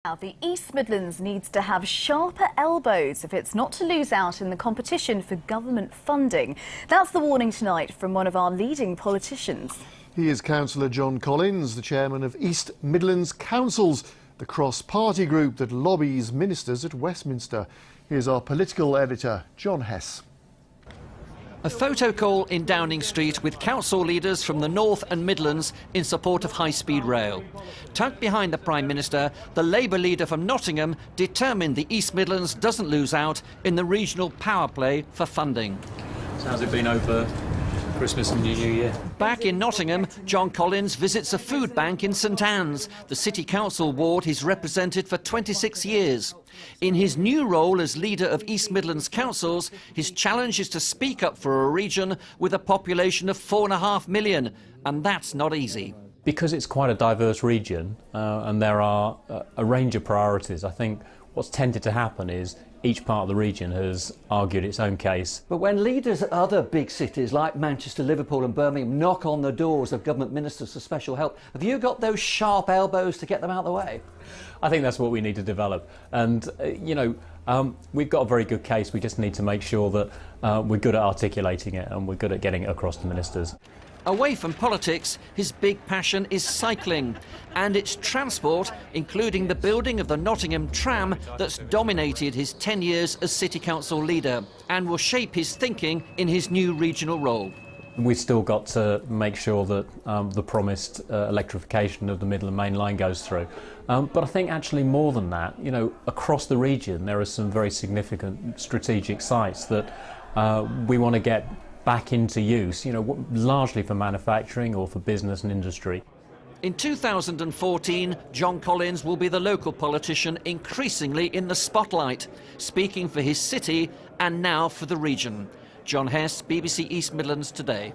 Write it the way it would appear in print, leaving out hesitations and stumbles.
Now, the East Midlands needs to have sharper elbows if it's not to lose out in the competition for government funding. That's the warning tonight from one of our leading politicians. He is Cllr Jon Collins, the chairman of East Midlands Councils, the cross-party group that lobbies ministers at Westminster. Here's our political editor, John Hess. A photo call in Downing Street with council leaders from the North and Midlands in support of high-speed rail. Tucked behind the Prime Minister, the Labour leader from Nottingham determined the East Midlands doesn't lose out in the regional power play for funding. So how's it been over Christmas and New Year? Back in Nottingham, Jon Collins visits a food bank in St Anne's, the City Council ward he's represented for 26 years. In his new role as leader of East Midlands Councils, his challenge is to speak up for a region with a population of 4.5 million, and that's not easy. Because it's quite a diverse region and there are a range of priorities, I think what's tended to happen is each part of the region has argued its own case. But when leaders at other big cities like Manchester, Liverpool and Birmingham knock on the doors of government ministers for special help, have you got those sharp elbows to get them out of the way? I think that's what we need to develop. And, we've got a very good case. We just need to make sure that we're good at articulating it and we're good at getting it across to ministers. Away from politics, his big passion is cycling and its transport, including the building of the Nottingham tram that's dominated his 10 years as City Council leader and will shape his thinking in his new regional role. We've still got to make sure that the promised electrification of the Midland Main Line goes through. But I think actually more than that, across the region there are some very significant strategic sites that we want to get back into use, largely for manufacturing or for business and industry. In 2014, Jon Collins will be the local politician increasingly in the spotlight, speaking for his city and now for the region. John Hess, BBC East Midlands Today.